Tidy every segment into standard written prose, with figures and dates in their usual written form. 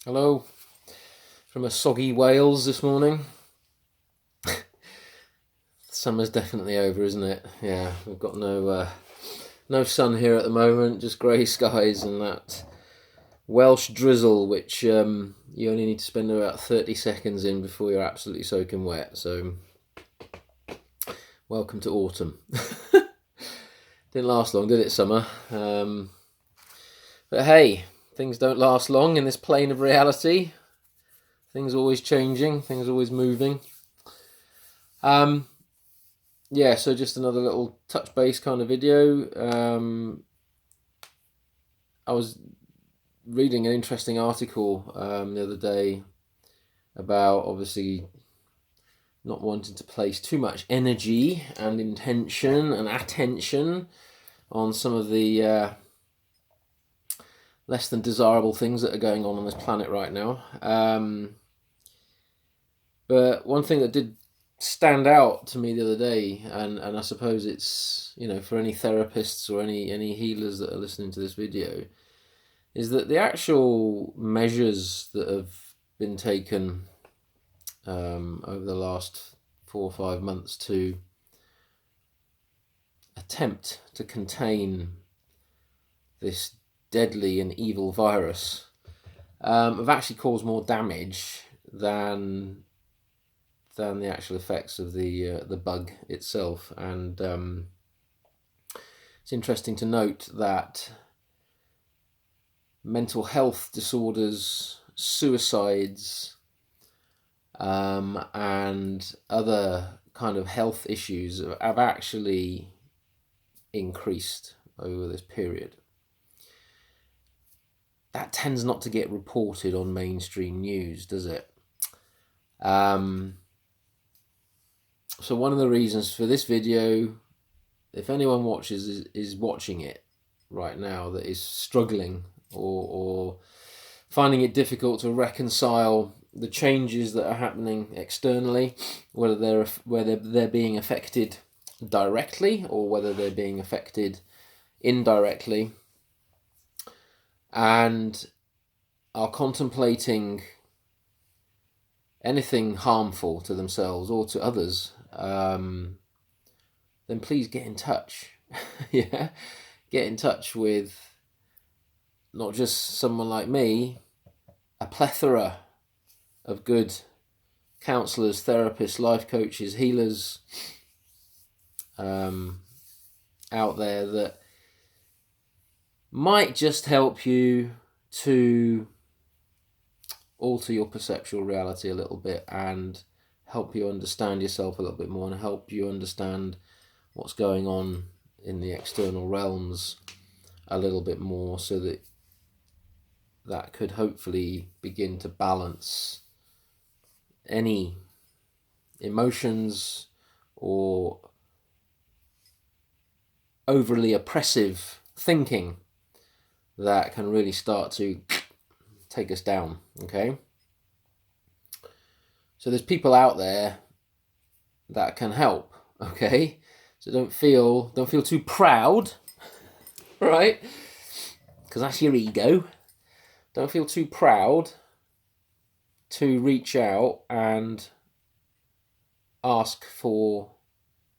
Hello from a soggy Wales this morning. Summer's definitely over, isn't it? Yeah, we've got no sun here at the moment, just grey skies and that Welsh drizzle, which you only need to spend about 30 seconds in before you're absolutely soaking wet. So, welcome to autumn. Didn't last long, did it, summer? But hey, things don't last long in this plane of reality. Things are always changing, things are always moving. Yeah, so just another little touch base kind of video. I was reading an interesting article the other day about obviously not wanting to place too much energy and intention and attention on some of the less than desirable things that are going on this planet right now. But one thing that did stand out to me the other day, and I suppose it's, for any therapists or any healers that are listening to this video, is that the actual measures that have been taken over the last 4 or 5 months to attempt to contain this deadly and evil virus have actually caused more damage than the actual effects of the bug itself. And it's interesting to note that mental health disorders, suicides, and other kind of health issues have actually increased over this period. That tends not to get reported on mainstream news, does it? So one of the reasons for this video, if anyone watches is watching it right now that is struggling or finding it difficult to reconcile the changes that are happening externally, whether they're being affected directly or whether they're being affected indirectly, and are contemplating anything harmful to themselves or to others, then please get in touch. Yeah, get in touch with not just someone like me, a plethora of good counselors, therapists, life coaches, healers out there that might just help you to alter your perceptual reality a little bit and help you understand yourself a little bit more and help you understand what's going on in the external realms a little bit more, so that could hopefully begin to balance any emotions or overly oppressive thinking that can really start to take us down. Okay, so there's people out there that can help. Okay, so don't feel too proud, right? Because that's your ego. Don't feel too proud to reach out and ask for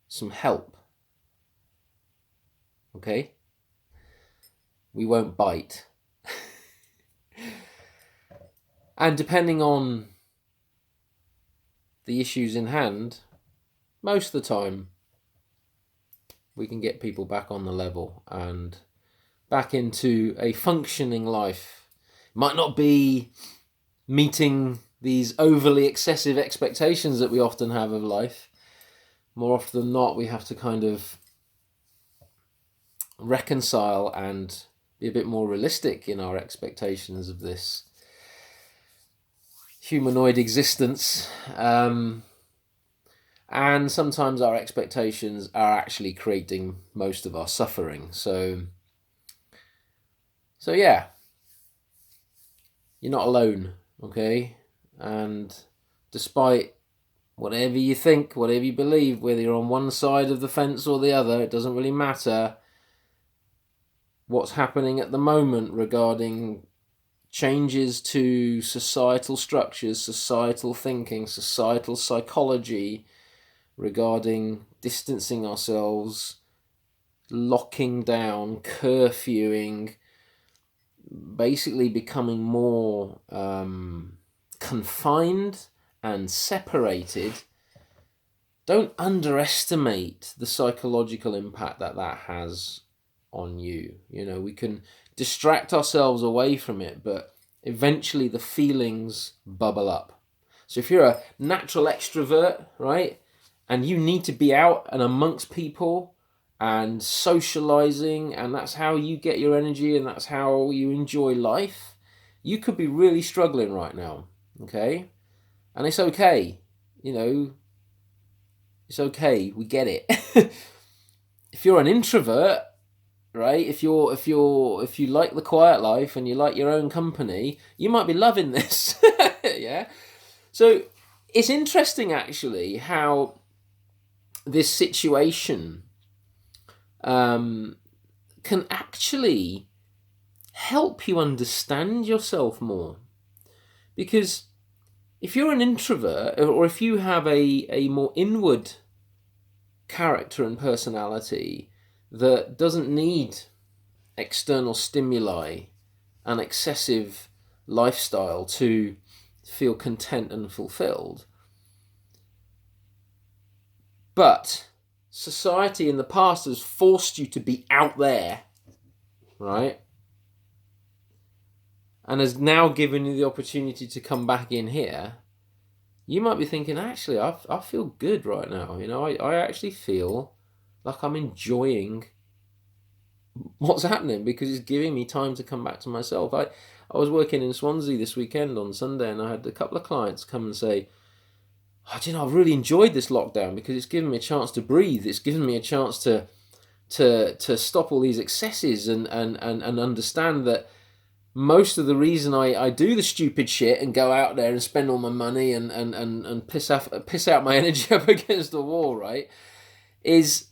some help. Okay, we won't bite. And depending on the issues in hand, most of the time we can get people back on the level and back into a functioning life. It might not be meeting these overly excessive expectations that we often have of life. More often than not, we have to kind of reconcile and be a bit more realistic in our expectations of this humanoid existence. And sometimes our expectations are actually creating most of our suffering. So yeah, you're not alone, okay? And despite whatever you think, whatever you believe, whether you're on one side of the fence or the other, it doesn't really matter. What's happening at the moment regarding changes to societal structures, societal thinking, societal psychology regarding distancing ourselves, locking down, curfewing, basically becoming more confined and separated. Don't underestimate the psychological impact that has on you. You know, we can distract ourselves away from it, but eventually the feelings bubble up. So if you're a natural extrovert, right, and you need to be out and amongst people and socializing, and that's how you get your energy and that's how you enjoy life, you could be really struggling right now, okay? And it's okay, you know, it's okay, we get it. If you're an introvert, right, if you like the quiet life and you like your own company, you might be loving this. Yeah. So it's interesting actually how this situation can actually help you understand yourself more. Because if you're an introvert, or if you have a more inward character and personality that doesn't need external stimuli and excessive lifestyle to feel content and fulfilled, but society in the past has forced you to be out there, right? And has now given you the opportunity to come back in here, you might be thinking, actually, I feel good right now. You know, I actually feel like I'm enjoying what's happening because it's giving me time to come back to myself. I was working in Swansea this weekend on Sunday, and I had a couple of clients come and say, oh, you know, I've really enjoyed this lockdown because it's given me a chance to breathe. It's given me a chance to stop all these excesses and understand that most of the reason I do the stupid shit and go out there and spend all my money and piss out my energy up against the wall, right, is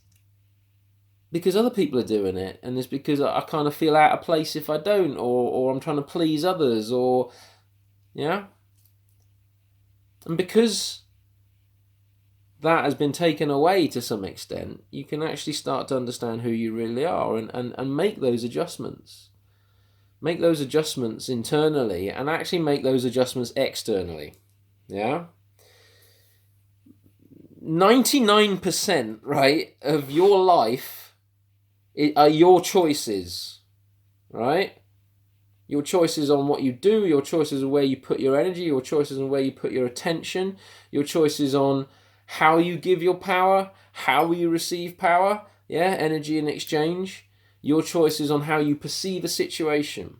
because other people are doing it, and it's because I kind of feel out of place if I don't, or I'm trying to please others, or yeah. And because that has been taken away to some extent, you can actually start to understand who you really are and make those adjustments. Make those adjustments internally and actually make those adjustments externally. Yeah? 99%, right, of your life are your choices, right? Your choices on what you do, your choices on where you put your energy, your choices on where you put your attention, your choices on how you give your power, how you receive power, yeah, energy in exchange, your choices on how you perceive a situation.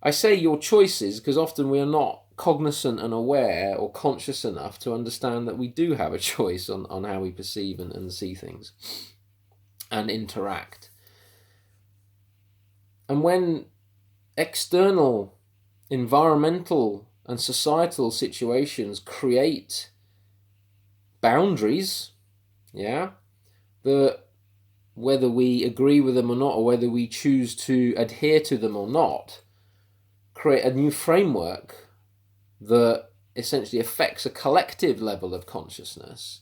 I say your choices because often we are not cognizant and aware or conscious enough to understand that we do have a choice on how we perceive and see things and interact. And when external, environmental and societal situations create boundaries, yeah, that whether we agree with them or not, or whether we choose to adhere to them or not, create a new framework that essentially affects a collective level of consciousness,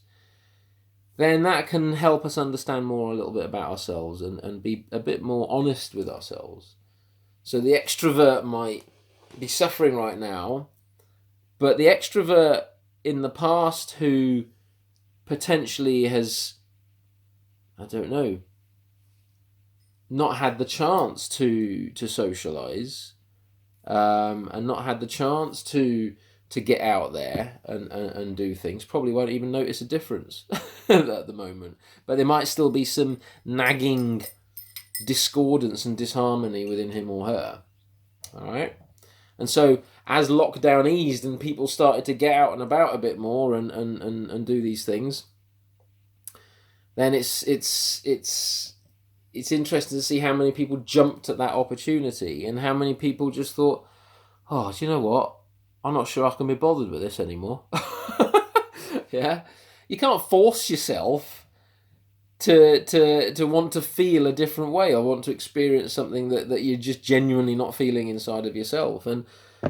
then that can help us understand more a little bit about ourselves and be a bit more honest with ourselves. So the extrovert might be suffering right now, but the extrovert in the past who potentially has, I don't know, not had the chance to socialize, and not had the chance to get out there and do things, probably won't even notice a difference at the moment. But there might still be some nagging discordance and disharmony within him or her. All right? And so as lockdown eased and people started to get out and about a bit more and do these things, then it's interesting to see how many people jumped at that opportunity and how many people just thought, oh, do you know what? I'm not sure I can be bothered with this anymore. Yeah? You can't force yourself to want to feel a different way, or want to experience something that you're just genuinely not feeling inside of yourself. And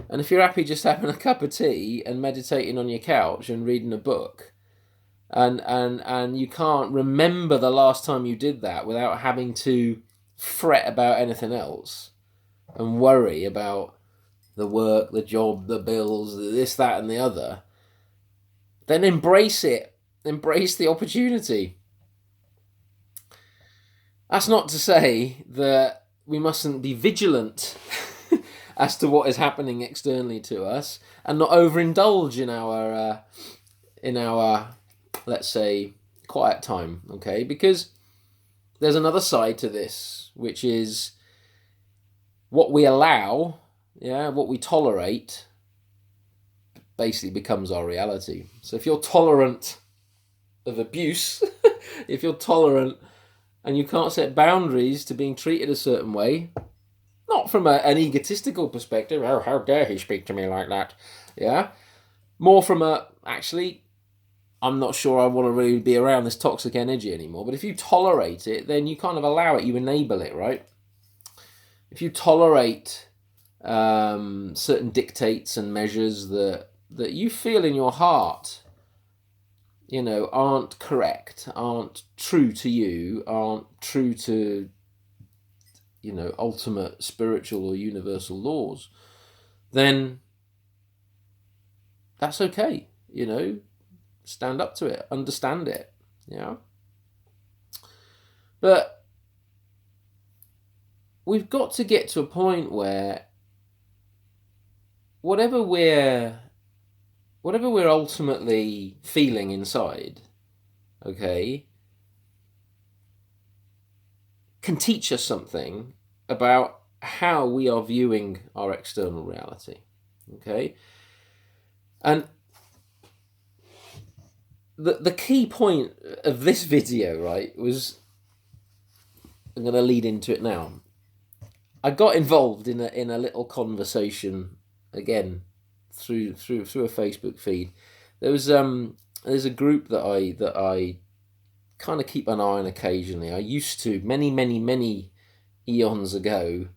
if you're happy just having a cup of tea and meditating on your couch and reading a book, and you can't remember the last time you did that without having to fret about anything else and worry about the work, the job, the bills, this, that, and the other, then embrace it. Embrace the opportunity. That's not to say that we mustn't be vigilant as to what is happening externally to us, and not overindulge in our let's say quiet time, okay? Because there's another side to this, which is what we allow, what we tolerate, basically becomes our reality. So if you're tolerant of abuse, if you're tolerant and you can't set boundaries to being treated a certain way, not from an egotistical perspective, oh, how dare he speak to me like that, more from actually, I'm not sure I want to really be around this toxic energy anymore. But if you tolerate it, then you kind of allow it, you enable it, right? If you tolerate certain dictates and measures that you feel in your heart, aren't correct, aren't true to you, aren't true to, ultimate spiritual or universal laws, then that's okay, stand up to it, understand it, But we've got to get to a point where whatever we're ultimately feeling inside, okay, can teach us something about how we are viewing our external reality, okay? And the key point of this video, right, was, I'm going to lead into it now. I got involved in a little conversation, again, through a Facebook feed. There's a group that I kind of keep an eye on occasionally. I used to, many eons ago,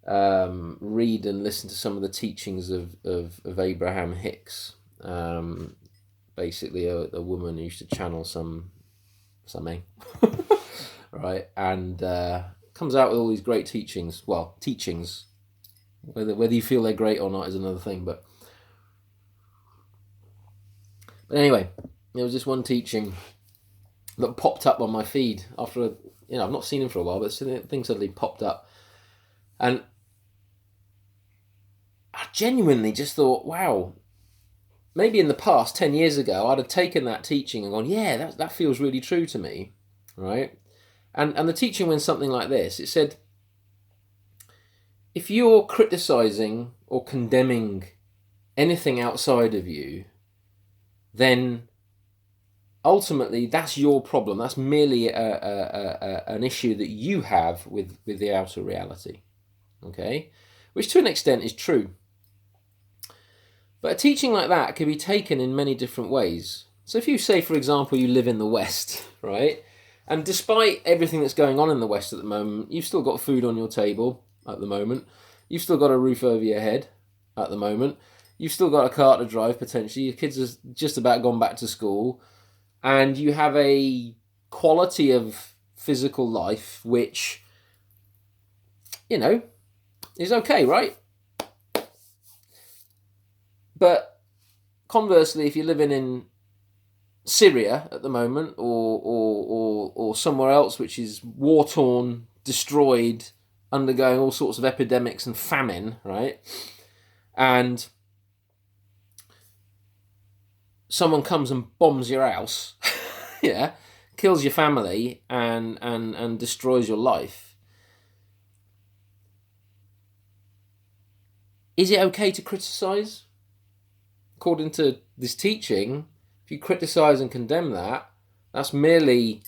read and listen to some of the teachings of Abraham Hicks. Basically a woman who used to channel something, right? And comes out with all these great teachings. Well, teachings, whether you feel they're great or not is another thing. But anyway, there was this one teaching that popped up on my feed after I've not seen him for a while, but thing suddenly popped up, and I genuinely just thought, wow, maybe in the past 10 years ago I'd have taken that teaching and gone, yeah, that feels really true to me, right? And the teaching went something like this. It said, if you're criticizing or condemning anything outside of you, then ultimately that's your problem. That's merely an issue that you have with the outer reality, okay? Which to an extent is true. But a teaching like that can be taken in many different ways. So if you say, for example, you live in the West, right? And despite everything that's going on in the West at the moment, you've still got food on your table at the moment. You've still got a roof over your head at the moment. You've still got a car to drive, potentially. Your kids have just about gone back to school. And you have a quality of physical life which, is okay, right? But conversely, if you're living in Syria at the moment, or somewhere else which is war-torn, destroyed, undergoing all sorts of epidemics and famine, right? And someone comes and bombs your house, kills your family and destroys your life. Is it okay to criticize? According to this teaching, if you criticize and condemn that, that's merely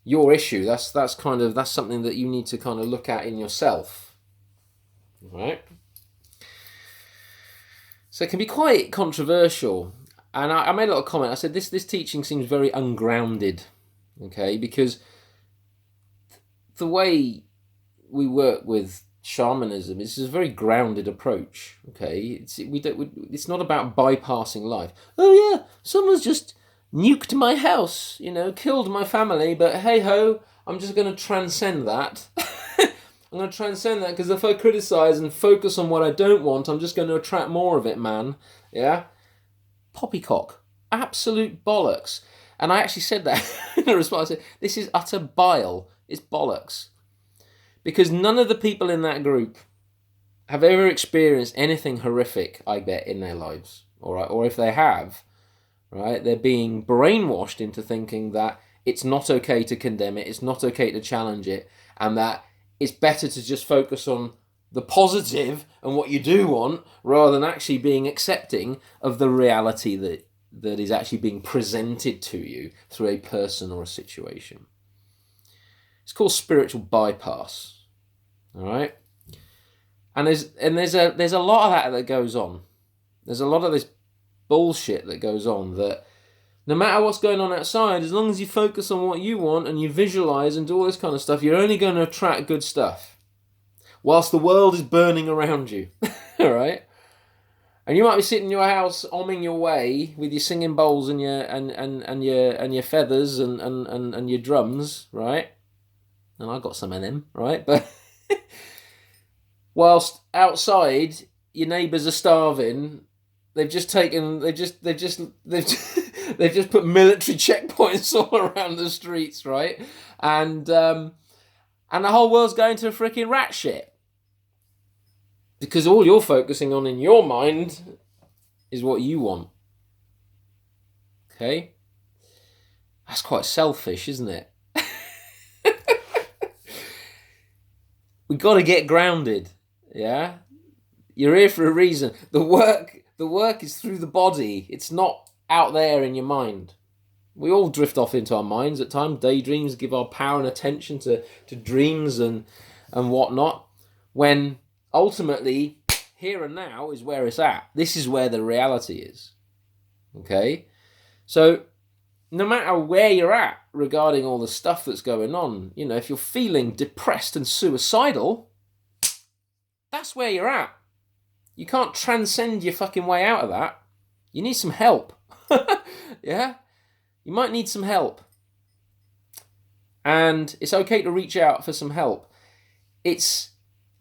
your issue. That's something that you need to kind of look at in yourself, right? So it can be quite controversial. And I made a little comment. I said this teaching seems very ungrounded, okay? Because the way we work with shamanism is a very grounded approach. Okay, it's not about bypassing life. Oh yeah, someone's just nuked my house, killed my family, but hey ho, I'm just going to transcend that. I'm going to transcend that because if I criticize and focus on what I don't want, I'm just going to attract more of it, man. Yeah? Poppycock. Absolute bollocks. And I actually said that in a response. I said, this is utter bile. It's bollocks. Because none of the people in that group have ever experienced anything horrific, I bet, in their lives. All right? Or if they have, right, they're being brainwashed into thinking that it's not okay to condemn it, it's not okay to challenge it, and that it's better to just focus on the positive and what you do want rather than actually being accepting of the reality that is actually being presented to you through a person or a situation. It's called spiritual bypass. All right? And there's a lot of that goes on. There's a lot of this bullshit that goes on that no matter what's going on outside, as long as you focus on what you want and you visualize and do all this kind of stuff, you're only going to attract good stuff. Whilst the world is burning around you. All right? And you might be sitting in your house omming your way with your singing bowls and your feathers and your drums, right? And I got some of them, right? But whilst outside your neighbours are starving, they've just put military checkpoints all around the streets, right? And the whole world's going to a freaking rat shit. Because all you're focusing on in your mind is what you want. Okay? That's quite selfish, isn't it? We've got to get grounded. Yeah? You're here for a reason. The work is through the body. It's not out there in your mind. We all drift off into our minds at times. Daydreams, give our power and attention to dreams and whatnot. When ultimately, here and now is where it's at. This is where the reality is. Okay? So, no matter where you're at regarding all the stuff that's going on, if you're feeling depressed and suicidal, that's where you're at. You can't transcend your fucking way out of that. You need some help. Yeah? You might need some help. And it's okay to reach out for some help. It's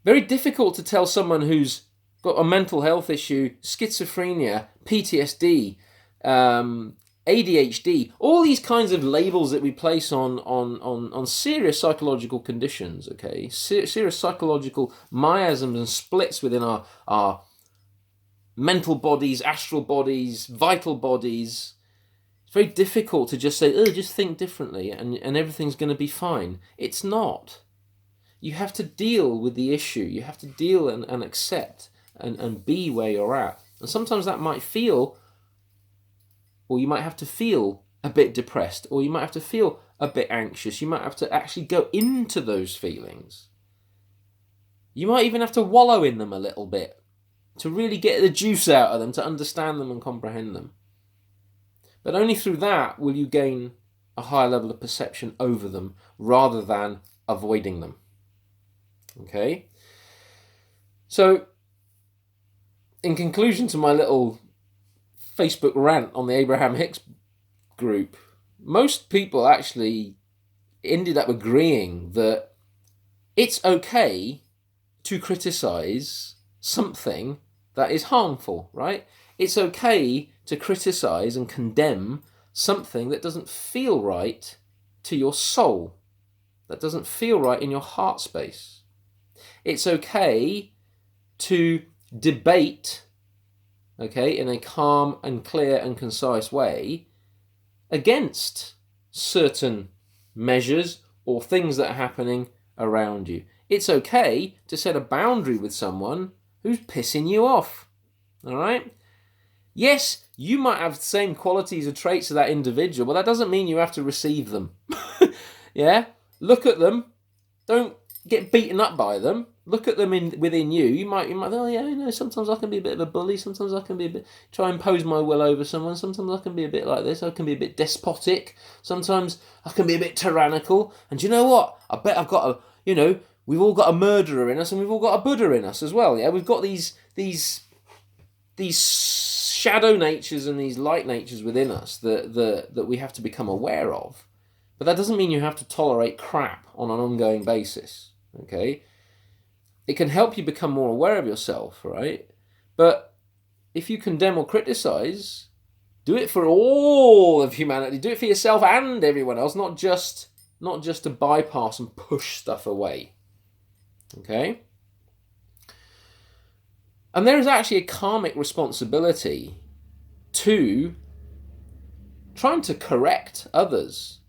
very difficult to tell someone who's got a mental health issue, schizophrenia, PTSD, ADHD, all these kinds of labels that we place on serious psychological conditions, okay? Serious psychological miasms and splits within our mental bodies, astral bodies, vital bodies. It's very difficult to just say, just think differently and everything's going to be fine. It's not. You have to deal with the issue. You have to deal and accept and be where you're at. And sometimes that might feel, or you might have to feel a bit depressed, or you might have to feel a bit anxious. You might have to actually go into those feelings. You might even have to wallow in them a little bit to really get the juice out of them, to understand them and comprehend them. But only through that will you gain a higher level of perception over them rather than avoiding them. Okay? So, in conclusion to my little Facebook rant on the Abraham Hicks group, most people actually ended up agreeing that it's okay to criticize something that is harmful, right? It's okay to criticize and condemn something that doesn't feel right to your soul, that doesn't feel right in your heart space. It's okay to debate, okay, in a calm and clear and concise way against certain measures or things that are happening around you. It's okay to set a boundary with someone who's pissing you off, all right? Yes, you might have the same qualities or traits of that individual, but that doesn't mean you have to receive them. Yeah? Look at them. Don't get beaten up by them. look at them within you. You might oh yeah, sometimes I can be a bit of a bully. Sometimes I can be a bit try and impose my will over someone. Sometimes I can be a bit like this. I can be a bit despotic. Sometimes I can be a bit tyrannical. And do you know what? I bet I've got we've all got a murderer in us, and we've all got a Buddha in us as well. Yeah, we've got these shadow natures and these light natures within us that we have to become aware of. But that doesn't mean you have to tolerate crap on an ongoing basis. Okay. It can help you become more aware of yourself, right? But if you condemn or criticize, do it for all of humanity. Do it for yourself and everyone else, not just to bypass and push stuff away. Okay? And there is actually a karmic responsibility to trying to correct others,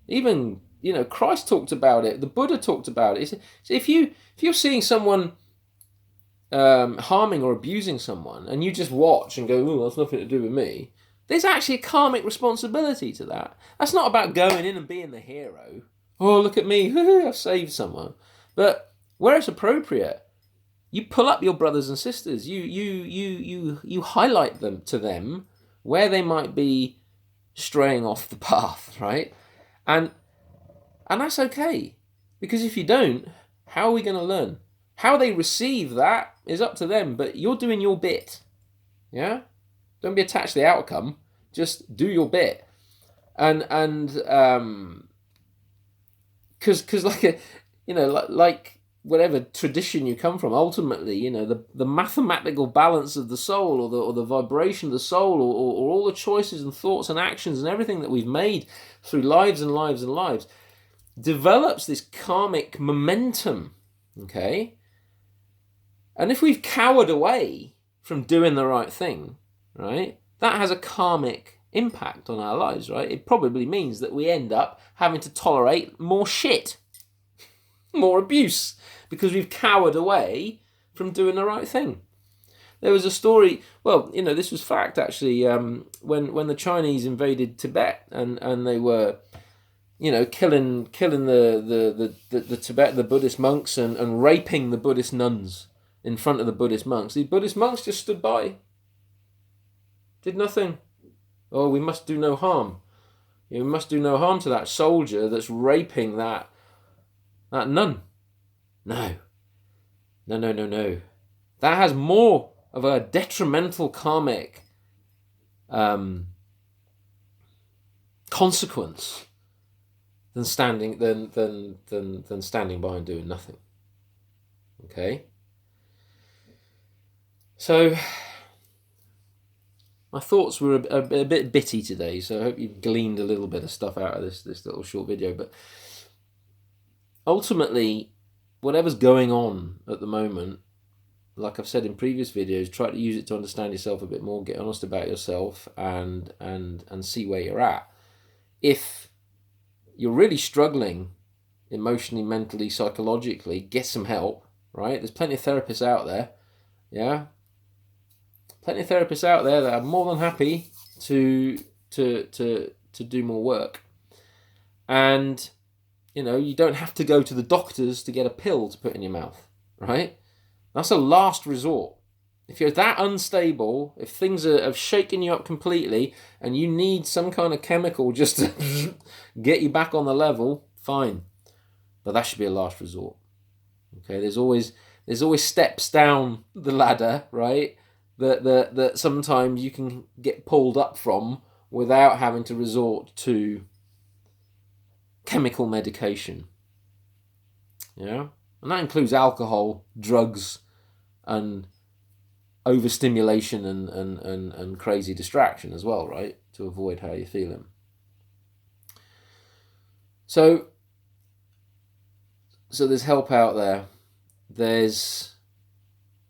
Even, Christ talked about it. The Buddha talked about it. If you're seeing someone harming or abusing someone, and you just watch and go, "Oh, that's nothing to do with me," there's actually a karmic responsibility to that. That's not about going in and being the hero. Oh, look at me! I've saved someone. But where it's appropriate, you pull up your brothers and sisters. You highlight them to them where they might be straying off the path, right? And that's okay, because if you don't, how are we going to learn? How they receive that is up to them, but you're doing your bit. Yeah? Don't be attached to the outcome. Just do your bit. And because like whatever tradition you come from, ultimately, the mathematical balance of the soul, or the vibration of the soul, or all the choices and thoughts and actions and everything that we've made through lives and lives and lives, develops this karmic momentum, okay? And if we've cowered away from doing the right thing, right, that has a karmic impact on our lives, right? It probably means that we end up having to tolerate more shit, more abuse, because we've cowered away from doing the right thing. There was a story, this was fact actually, when the Chinese invaded Tibet, and they were killing the Tibet, the Buddhist monks, and raping the Buddhist nuns in front of the Buddhist monks. The Buddhist monks just stood by, did nothing. Oh, we must do no harm. We must do no harm to that soldier that's raping that nun. No. That has more of a detrimental karmic consequence than standing by and doing nothing. Okay? So my thoughts were a bit bitty today, so I hope you've gleaned a little bit of stuff out of this little short video. But ultimately, whatever's going on at the moment, like I've said in previous videos, try to use it to understand yourself a bit more, get honest about yourself, and see where you're at. If you're really struggling emotionally, mentally, psychologically, get some help, right? There's plenty of therapists out there, yeah? Plenty of therapists out there that are more than happy to do more work. And, you don't have to go to the doctors to get a pill to put in your mouth, right? That's a last resort. If you're that unstable, if things have shaken you up completely and you need some kind of chemical just to get you back on the level, fine. But that should be a last resort. Okay, there's always steps down the ladder, right? That sometimes you can get pulled up from without having to resort to chemical medication. Yeah? And that includes alcohol, drugs, and overstimulation and crazy distraction as well, right? To avoid how you're feeling. So there's help out there. The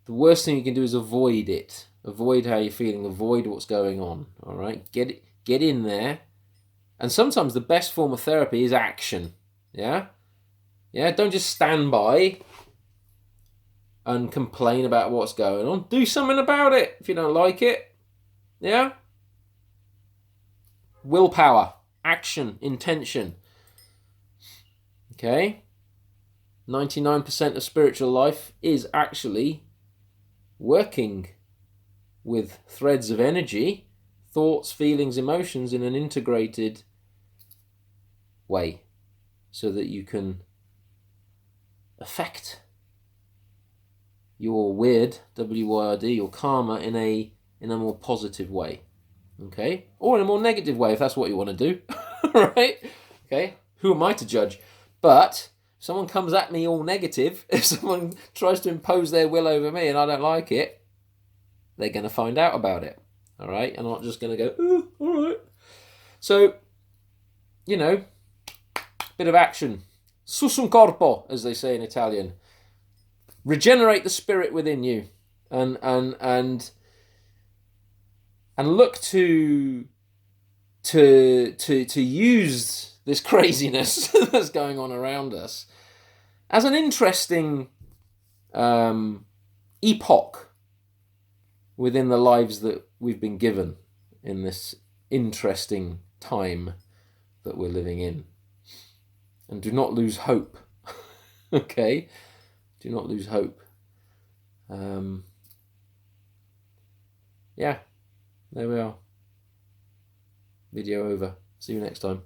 worst thing you can do is avoid it. Avoid how you're feeling. Avoid what's going on. All right? Get in there. And sometimes the best form of therapy is action. Yeah? Yeah? Don't just stand by and complain about what's going on. Do something about it if you don't like it. Yeah? Willpower. Action. Intention. Okay? 99% of spiritual life is actually working with threads of energy, thoughts, feelings, emotions in an integrated way, so that you can affect your WYRD, W-Y-R-D, your karma in a more positive way, okay? Or in a more negative way, if that's what you want to do, right? Okay, who am I to judge? But if someone comes at me all negative, if someone tries to impose their will over me and I don't like it, they're going to find out about it, all right? I'm not just going to go, oh, all right. So, you know, bit of action. Susum corpo, as they say in Italian. Regenerate the spirit within you, and look to use this craziness that's going on around us as an interesting epoch within the lives that we've been given in this interesting time that we're living in. And do not lose hope. Okay? Do not lose hope. Yeah, there we are. Video over. See you next time.